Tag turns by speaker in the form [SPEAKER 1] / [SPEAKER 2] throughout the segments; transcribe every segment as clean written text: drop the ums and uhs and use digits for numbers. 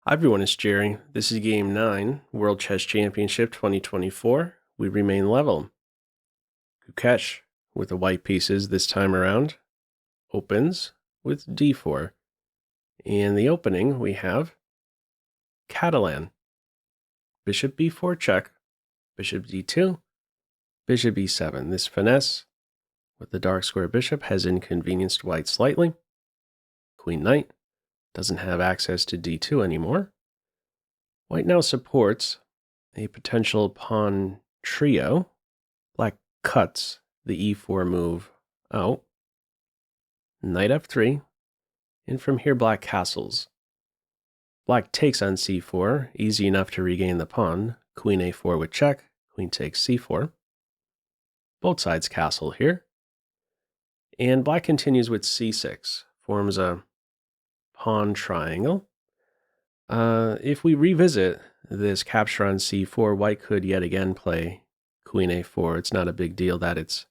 [SPEAKER 1] Hi everyone, it's Jerry. This is Game 9, World Chess Championship 2024. We remain level. Gukesh, with the white pieces this time around, opens with d4. In the opening, we have Catalan. Bishop b4 check, bishop d2, bishop e7. This finesse with the dark square bishop has inconvenienced white slightly. Queen knight doesn't have access to d2 anymore. White now supports a potential pawn trio. Black cuts the e4 move out. Knight f3, and from here black castles. Black takes on c4, easy enough to regain the pawn. Queen a4 with check, queen takes c4. Both sides castle here. And black continues with c6, forms a pawn triangle. If we revisit this capture on c4, white could yet again play queen a4. It's not a big deal that it's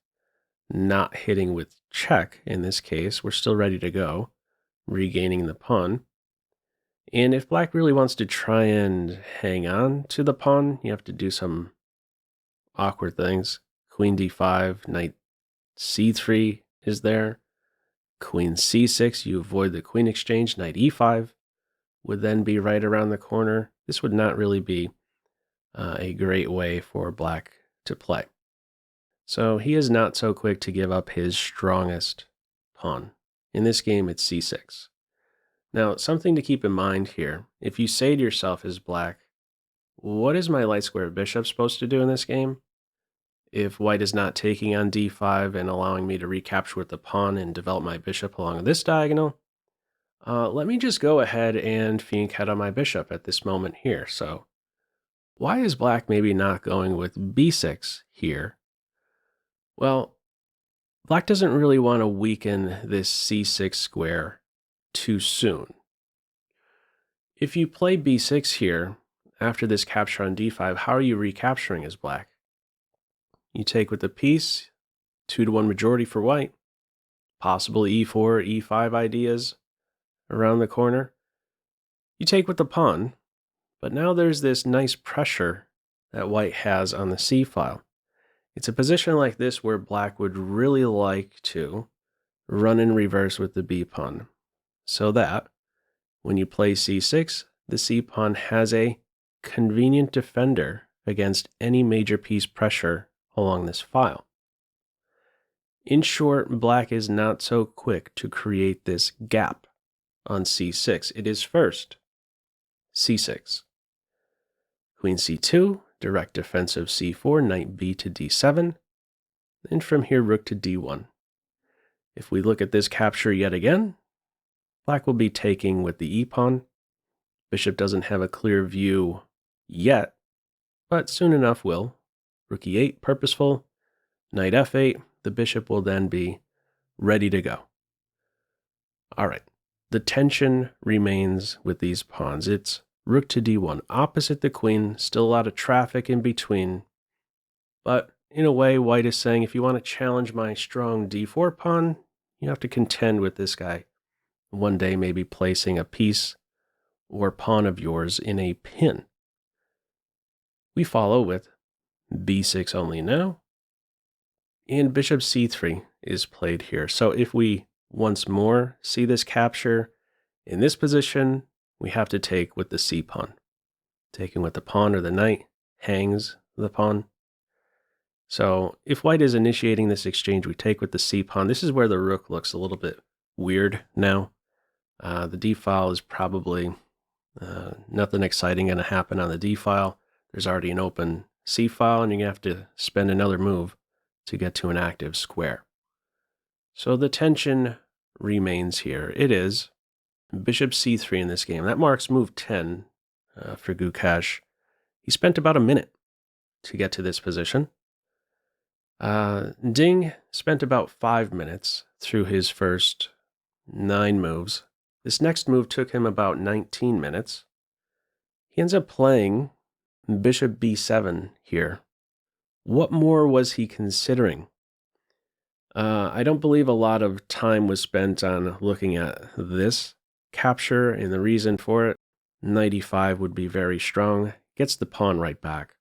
[SPEAKER 1] not hitting with check in this case. We're still ready to go, regaining the pawn. And if black really wants to try and hang on to the pawn, you have to do some awkward things. Queen d5, knight c3 is there. Queen c6, you avoid the queen exchange. Knight e5 would then be right around the corner. This would not really be a great way for black to play. So he is not so quick to give up his strongest pawn. In this game, it's c6. Now, something to keep in mind here, if you say to yourself as black, what is my light square bishop supposed to do in this game? If white is not taking on d5 and allowing me to recapture with the pawn and develop my bishop along this diagonal, let me just go ahead and fianchetto on my bishop at this moment here. So why is black maybe not going with b6 here? Well, black doesn't really want to weaken this c6 square too soon. If you play b6 here, after this capture on d5, how are you recapturing as black? You take with the piece, 2-1 majority for white, possible e4, e5 ideas around the corner. You take with the pawn, but now there's this nice pressure that white has on the c file. It's a position like this where black would really like to run in reverse with the b pawn, so that when you play c6, the c pawn has a convenient defender against any major piece pressure along this file. In short, black is not so quick to create this gap on c6. It is first c6. Queen c2, direct defensive c4, knight b to d7, and from here rook to d1. If we look at this capture yet again, black will be taking with the e-pawn. Bishop doesn't have a clear view yet, but soon enough will. Rook e8, purposeful. Knight f8, the bishop will then be ready to go. All right, the tension remains with these pawns. It's rook to d1, opposite the queen, still a lot of traffic in between. But in a way, white is saying, if you want to challenge my strong d4 pawn, you have to contend with this guy. One day maybe placing a piece or pawn of yours in a pin. We follow with b6 only now, and bishop c3 is played here. So if we once more see this capture in this position, we have to take with the c pawn. Taking with the pawn or the knight hangs the pawn. So if white is initiating this exchange, we take with the c pawn. This is where the rook looks a little bit weird now. The d file is probably nothing exciting going to happen on the d file. There's already an open c file, and you have to spend another move to get to an active square. So the tension remains here. It is bishop c3 in this game. That marks move 10 for Gukesh. He spent about a minute to get to this position. Ding spent about 5 minutes through his first 9 moves. This next move took him about 19 minutes. He ends up playing bishop b7 here. What more was he considering? I don't believe a lot of time was spent on looking at this capture and the reason for it. Knight e5 would be very strong. Gets the pawn right back.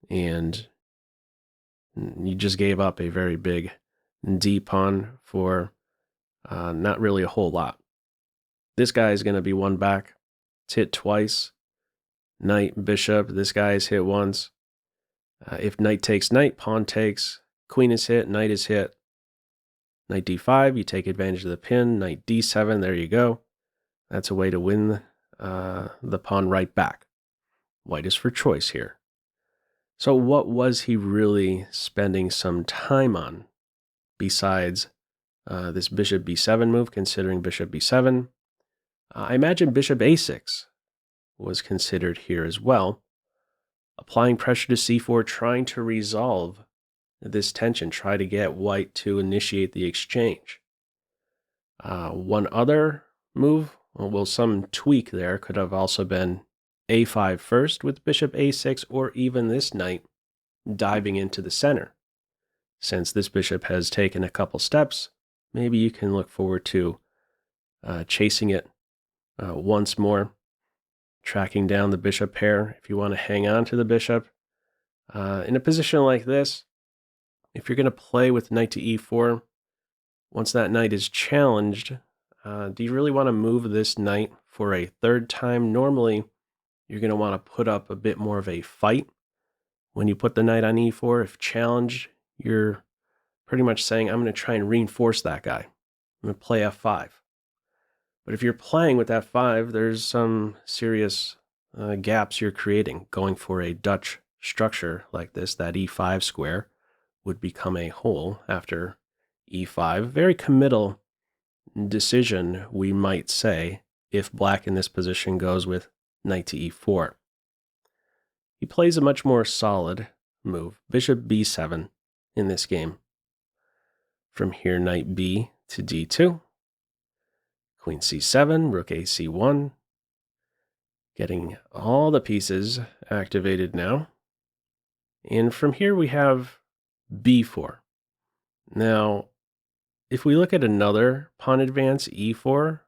[SPEAKER 1] And you just gave up a very big D pawn for not really a whole lot. This guy is going to be one back. It's hit twice. Knight, bishop. This guy is hit once. If knight takes knight, pawn takes. Queen is hit, knight is hit. Knight d5, you take advantage of the pin. Knight d7, there you go. That's a way to win the pawn right back. White is for choice here. So what was he really spending some time on besides this bishop b7 move, considering bishop b7? I imagine bishop a6 was considered here as well. Applying pressure to c4, trying to resolve this tension, try to get white to initiate the exchange. One other move, well, some tweak there could have also been a5 first with bishop a6, or even this knight diving into the center. Since this bishop has taken a couple steps, maybe you can look forward to chasing it once more, tracking down the bishop pair if you want to hang on to the bishop. In a position like this, if you're going to play with knight to e4, once that knight is challenged, do you really want to move this knight for a third time? Normally, you're going to want to put up a bit more of a fight when you put the knight on e4. If challenged, you're pretty much saying, I'm going to try and reinforce that guy. I'm going to play f5. But if you're playing with f5, there's some serious gaps you're creating. Going for a Dutch structure like this, that e5 square would become a hole after e5. Very committal decision, we might say, if black in this position goes with knight to e4. He plays a much more solid move, bishop b7 in this game. From here, knight b to d2. Queen c7, rook a c1. Getting all the pieces activated now. And from here we have b4. Now, if we look at another pawn advance, e4,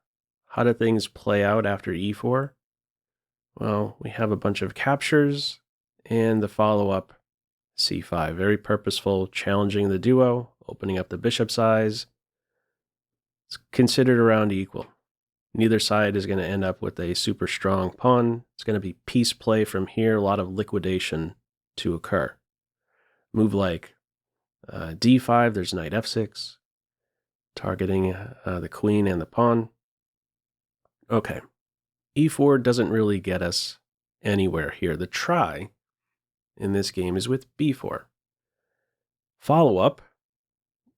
[SPEAKER 1] how do things play out after e4? Well, we have a bunch of captures and the follow-up c5. Very purposeful, challenging the duo, opening up the bishop's eyes. It's considered around equal. Neither side is going to end up with a super strong pawn. It's going to be piece play from here, a lot of liquidation to occur. Move like d5, there's knight f6, targeting the queen and the pawn. Okay, e4 doesn't really get us anywhere here. The try in this game is with b4. Follow-up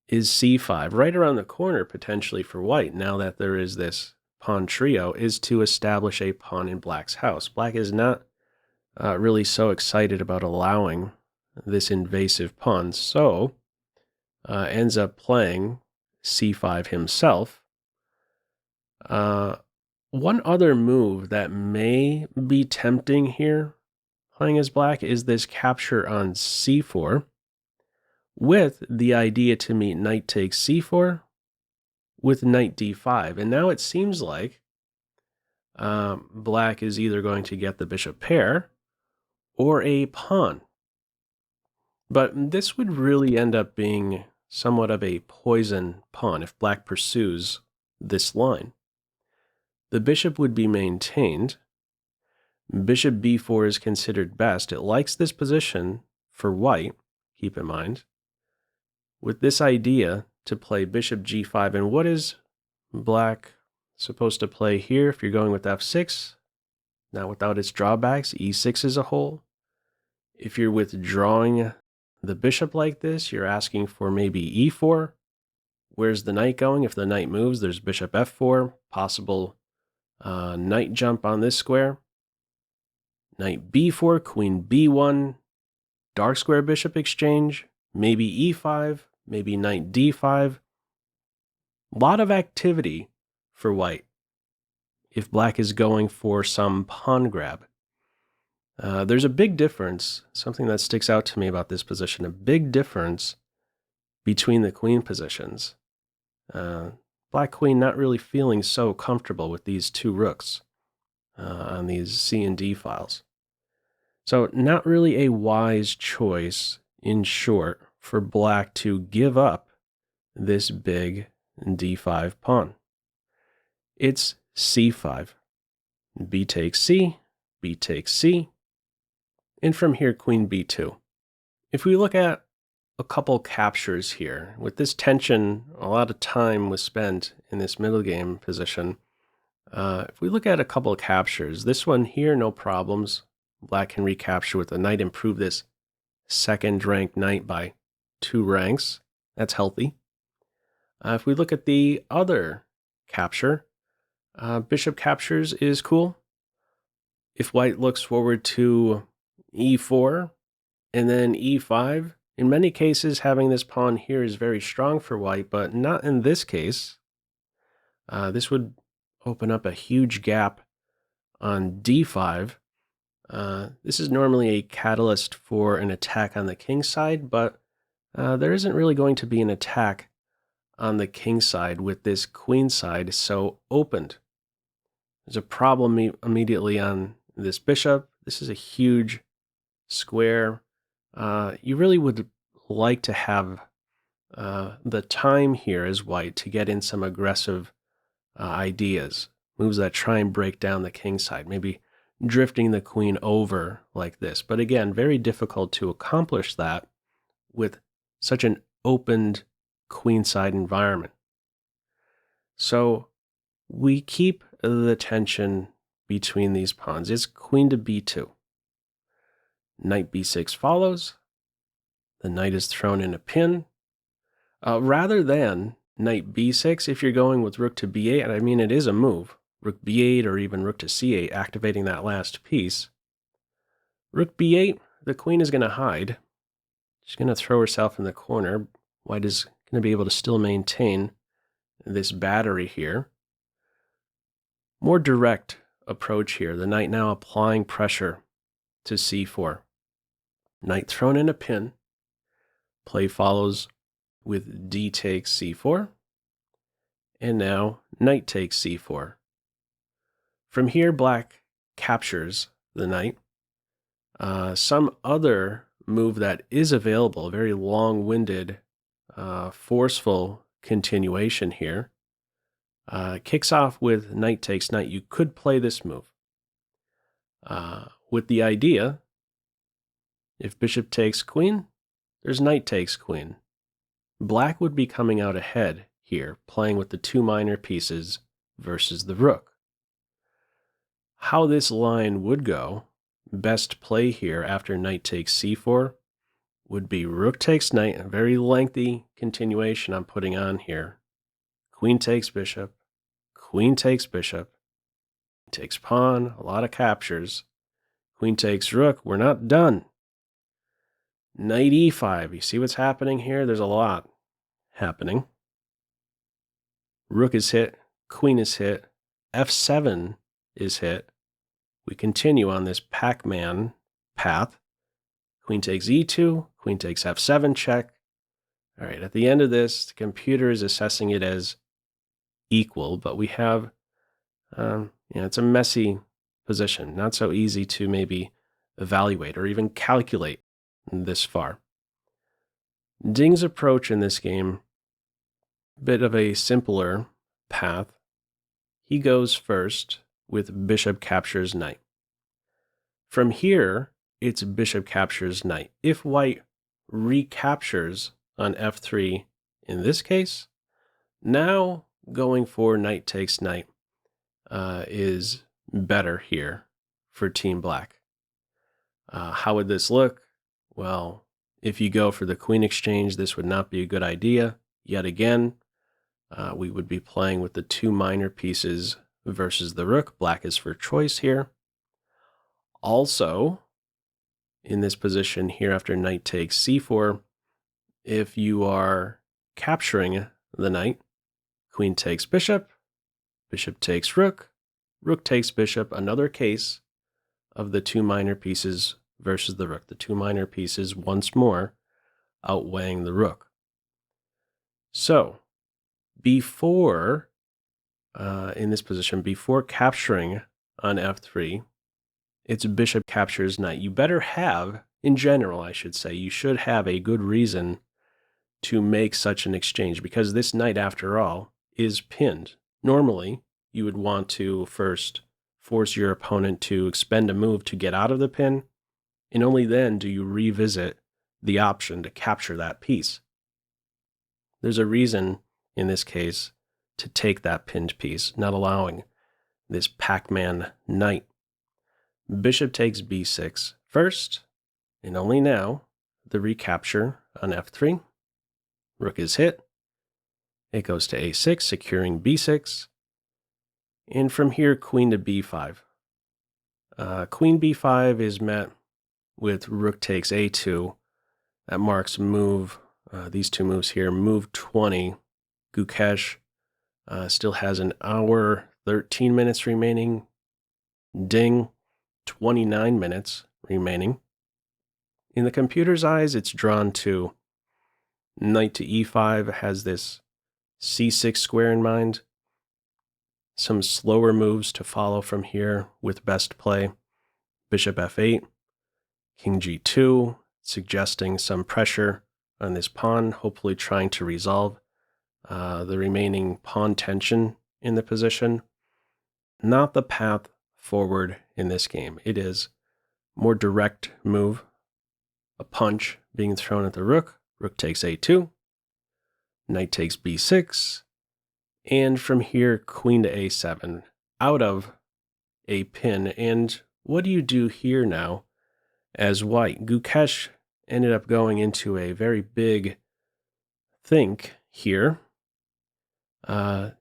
[SPEAKER 1] is c5, right around the corner potentially for white, now that there is this pawn trio, is to establish a pawn in black's house. Black is not really so excited about allowing this invasive pawn, so ends up playing c5 himself. One other move that may be tempting here, playing as black, is this capture on c4, with the idea to meet knight takes c4 with knight d5. And now it seems like black is either going to get the bishop pair or a pawn. But this would really end up being somewhat of a poison pawn if black pursues this line. The bishop would be maintained. Bishop b4 is considered best. It likes this position for white, keep in mind, with this idea to play bishop g5. And what is black supposed to play here if you're going with f6? Not without its drawbacks. e6 is a hole. If you're withdrawing the bishop like this, you're asking for maybe e4. Where's the knight going? If the knight moves, there's bishop f4, possible knight jump on this square. Knight b4, queen b1, dark square bishop exchange, maybe e5, maybe knight d5. A lot of activity for white if black is going for some pawn grab. There's a big difference, something that sticks out to me about this position, a big difference between the queen positions. Black queen not really feeling so comfortable with these two rooks. on these C and D files. So not really a wise choice, in short, for black to give up this big D5 pawn. It's C5. B takes C, B takes C, and from here, queen B2. If we look at a couple captures here, with this tension, a lot of time was spent in this middle game position. If we look at a couple of captures, this one here, no problems. Black can recapture with the knight, improve this second ranked knight by 2 ranks. That's healthy. If we look at the other capture, bishop captures is cool. If white looks forward to e4 and then e5, in many cases having this pawn here is very strong for white, but not in this case. This would open up a huge gap on d5. This is normally a catalyst for an attack on the king side, but there isn't really going to be an attack on the king side with this queen side so opened. There's a problem immediately on this bishop. This is a huge square. You really would like to have the time here as white to get in some aggressive ideas, moves that try and break down the king side, maybe drifting the queen over like this. But again, very difficult to accomplish that with such an opened queenside environment. So we keep the tension between these pawns. It's queen to b2. Knight b6 follows. The knight is thrown in a pin. Rather than knight b6, if you're going with rook to b8, and I mean it is a move, rook b8 or even rook to c8, activating that last piece. Rook b8, the queen is going to hide. She's going to throw herself in the corner. White is going to be able to still maintain this battery here. More direct approach here. The knight now applying pressure to c4. Knight thrown in a pin. Play follows with d takes c4. And now knight takes c4. From here, black captures the knight. Some other move that is available, very long-winded, forceful continuation here, kicks off with knight takes knight. You could play this move with the idea, if bishop takes queen, there's knight takes queen. Black would be coming out ahead here, playing with the 2 minor pieces versus the rook. How this line would go, best play here after knight takes c4, would be rook takes knight, a very lengthy continuation I'm putting on here. Queen takes bishop, queen takes bishop, takes pawn, a lot of captures. Queen takes rook, we're not done. Knight e5, you see what's happening here? There's a lot happening. Rook is hit, queen is hit, f7 is hit. We continue on this Pac-Man path. Queen takes e2, queen takes f7 check. All right, at the end of this, the computer is assessing it as equal, but we have, it's a messy position, not so easy to maybe evaluate or even calculate this far. Ding's approach in this game, a bit of a simpler path. He goes first with bishop captures knight. From here, it's bishop captures knight. If white recaptures on f3 in this case, now going for knight takes knight is better here for Team Black. How would this look? Well, if you go for the queen exchange, this would not be a good idea. Yet again, we would be playing with the 2 minor pieces versus the rook. Black is for choice here. Also, in this position here after knight takes c4, if you are capturing the knight, queen takes bishop, bishop takes rook, rook takes bishop, another case of the 2 minor pieces versus the rook. The 2 minor pieces once more outweighing the rook. So, before, in this position, before capturing on f3, its bishop captures knight. You better have, in general, I should say, you should have a good reason to make such an exchange, because this knight, after all, is pinned. Normally, you would want to first force your opponent to expend a move to get out of the pin, and only then do you revisit the option to capture that piece. There's a reason, in this case, to take that pinned piece, not allowing this Pac-Man knight. Bishop takes b6 first, and only now the recapture on f3. Rook is hit. It goes to a6, securing b6. And from here, queen to b5. Queen b5 is met with rook takes a2. That marks move, these two moves here, move 20. Gukesh still has an hour, 13 minutes remaining. Ding, 29 minutes remaining. In the computer's eyes, it's drawn to knight to e5, has this c6 square in mind. Some slower moves to follow from here with best play. Bishop f8, king g2, suggesting some pressure on this pawn, hopefully trying to resolve the remaining pawn tension in the position. Not the path forward in this game. It is more direct move, a punch being thrown at the rook. Rook takes a2, knight takes b6, and from here, queen to a7, out of a pin. And what do you do here now as white? Gukesh ended up going into a very big think here.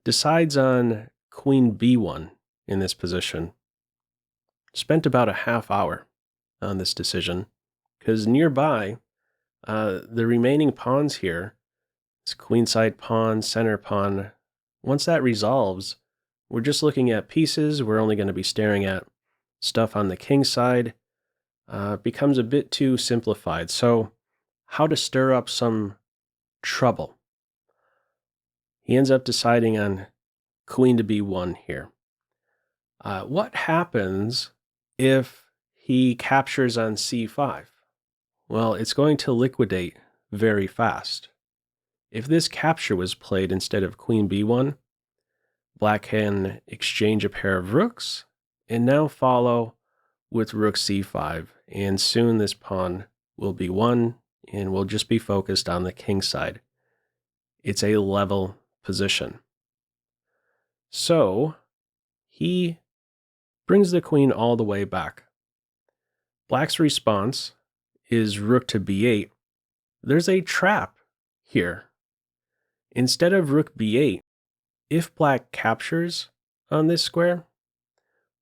[SPEAKER 1] Decides on queen b1 in this position. Spent about a half hour on this decision, because nearby, the remaining pawns here, this queenside pawn, center pawn, once that resolves, we're just looking at pieces. We're only going to be staring at stuff on the king side. Becomes a bit too simplified. So how to stir up some trouble? He ends up deciding on queen to b1 here. What happens if he captures on c5? Well, it's going to liquidate very fast. If this capture was played instead of queen b1, black can exchange a pair of rooks and now follow with rook c5, and soon this pawn will be won and we'll just be focused on the king side. It's a level position. So he brings the queen all the way back. Black's response is rook to b8. There's a trap here. Instead of rook b8, if black captures on this square,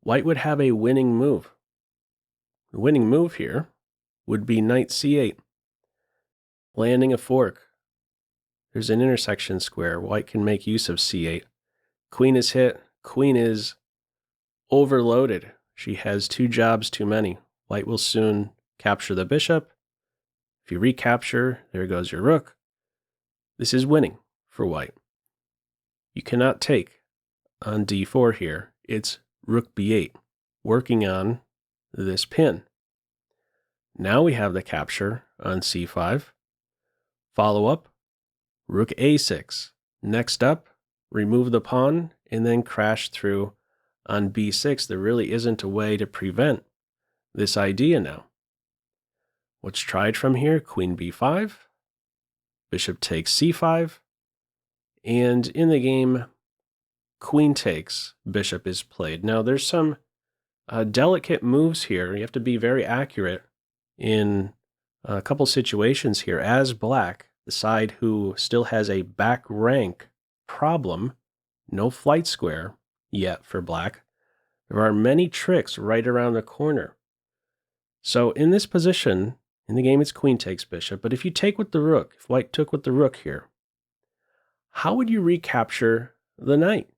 [SPEAKER 1] white would have a winning move. The winning move here would be knight c8, landing a fork. There's an intersection square. White can make use of c8. Queen is hit. Queen is overloaded. She has two jobs too many. White will soon capture the bishop. If you recapture, there goes your rook. This is winning for white. You cannot take on d4 here. It's rook b8, working on this pin. Now we have the capture on c5. Follow up, rook a6. Next up, remove the pawn and then crash through on b6. There really isn't a way to prevent this idea now. What's tried from here? Queen b5, bishop takes c5, and in the game, queen takes, bishop is played. Now there's some delicate moves here. You have to be very accurate in a couple situations here. As black, the side who still has a back rank problem, no flight square yet for black, there are many tricks right around the corner. So in this position, in the game it's queen takes bishop, but if you take with the rook, if white took with the rook here, how would you recapture the knight?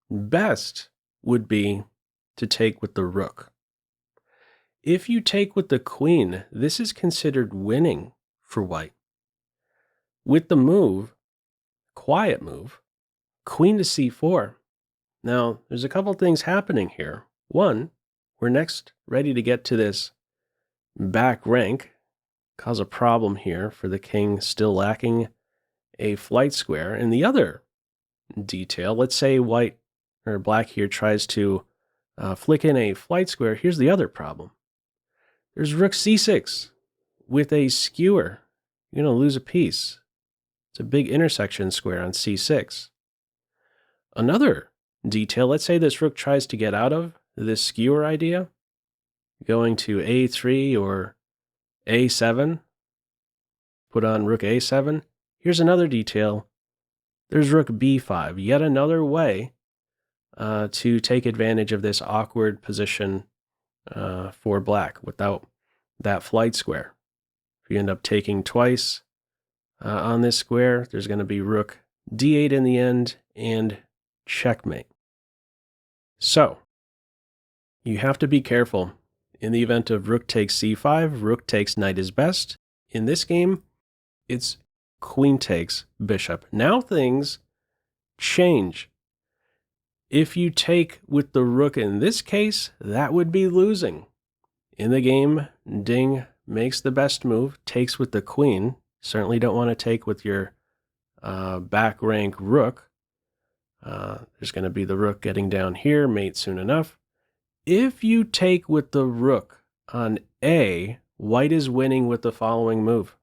[SPEAKER 1] Best would be to take with the rook. If you take with the queen, this is considered winning for white. With the move, quiet move, queen to c4, Now, there's a couple things happening here. One, we're next ready to get to this back rank, cause a problem here for the king still lacking a flight square. And the other detail, let's say white or black here tries to flick in a flight square. Here's the other problem. There's rook c6 with a skewer. You're going to lose a piece. It's a big intersection square on c6. Another detail, let's say this rook tries to get out of this skewer idea, going to a3 or a7, put on rook a7. Here's another detail. There's rook b5, yet another way to take advantage of this awkward position for black without that flight square. If you end up taking twice on this square, there's going to be rook d8 in the end and checkmate. So, you have to be careful. In the event of rook takes c5, rook takes knight is best. In this game, it's queen takes bishop. Now things change. If you take with the rook in this case, that would be losing. In the game, Ding makes the best move, takes with the queen. Certainly don't want to take with your back rank rook. There's going to be the rook getting down here, mate soon enough. If you take with the rook on A, white is winning with the following move.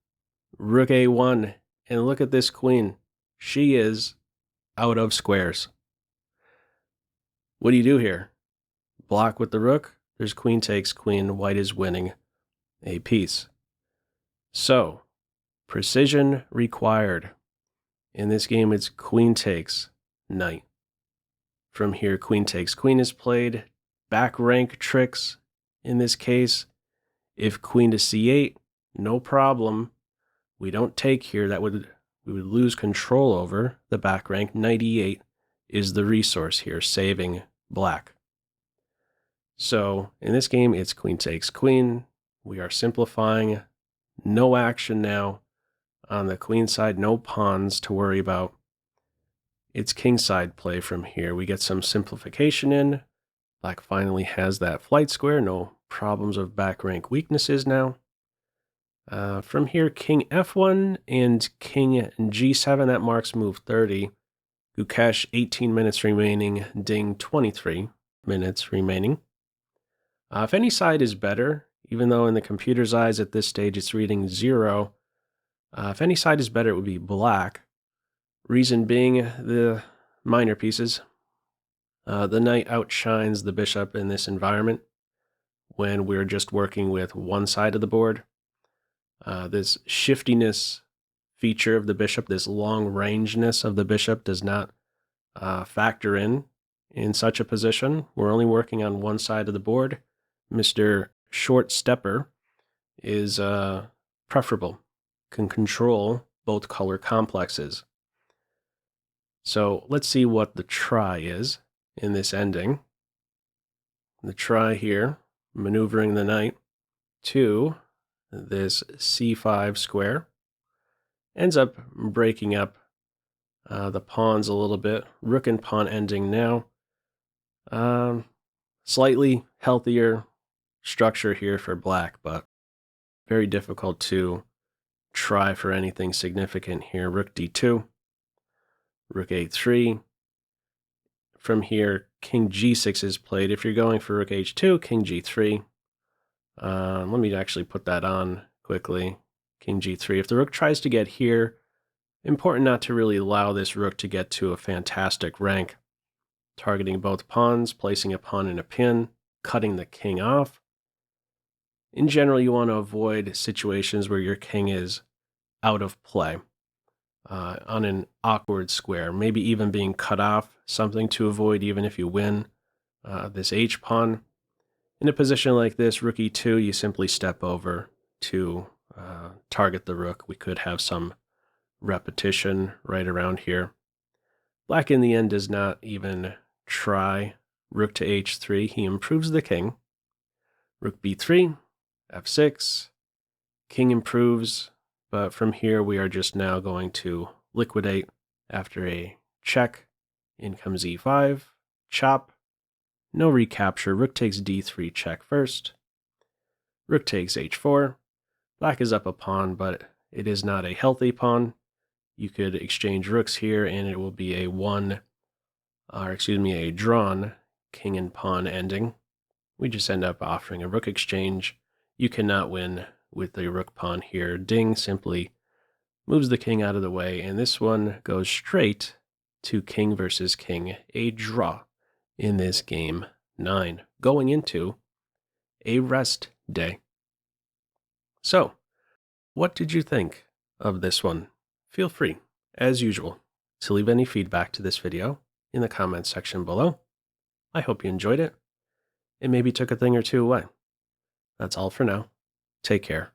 [SPEAKER 1] Rook A1, and look at this queen. She is out of squares. What do you do here? Block with the rook. There's queen takes queen. White is winning a piece. So, precision required. In this game, it's queen takes knight. From here, queen takes queen is played. Back rank tricks. In this case, if queen to c8, no problem. We don't take here. We would lose control over the back rank. Knight e8 is the resource here, saving black. So in this game, it's queen takes queen. We are simplifying. No action now on the queen side. No pawns to worry about. It's kingside play from here. We get some simplification in. Black finally has that flight square. No problems of back rank weaknesses now. From here, king f1 and king g7. That marks move 30. Gukesh, 18 minutes remaining. Ding, 23 minutes remaining. If any side is better, even though in the computer's eyes at this stage it's reading 0, if any side is better, it would be black. Reason being the minor pieces. The knight outshines the bishop in this environment when we're just working with one side of the board. This shiftiness feature of the bishop, this long rangeness of the bishop does not factor in such a position. We're only working on one side of the board. Mr. Short Stepper is preferable, can control both color complexes. So let's see what the try is in this ending. The try here, maneuvering the knight to this c5 square, ends up breaking up the pawns a little bit. Rook and pawn ending now. Slightly healthier structure here for black, but very difficult to try for anything significant here. Rook d2, rook a3. From here, king g6 is played. If you're going for rook h2, king g3. Let me actually put that on quickly. King g3. If the rook tries to get here, important not to really allow this rook to get to a fantastic rank. Targeting both pawns, placing a pawn in a pin, cutting the king off. In general, you want to avoid situations where your king is out of play on an awkward square, maybe even being cut off, something to avoid even if you win this h-pawn. In a position like this, rook e2, you simply step over to target the rook. We could have some repetition right around here. Black in the end does not even try. Rook to h3, he improves the king. Rook b3, f6, king improves, but from here we are just now going to liquidate after a check. In comes e5, chop. No recapture. Rook takes d3 check first. Rook takes h4. Black is up a pawn, but it is not a healthy pawn. You could exchange rooks here, and it will be a a drawn king and pawn ending. We just end up offering a rook exchange. You cannot win with the rook pawn here. Ding simply moves the king out of the way, and this one goes straight to king versus king, a draw in this game 9, going into a rest day. So, what did you think of this one? Feel free, as usual, to leave any feedback to this video in the comments section below. I hope you enjoyed it and maybe took a thing or two away. That's all for now. Take care.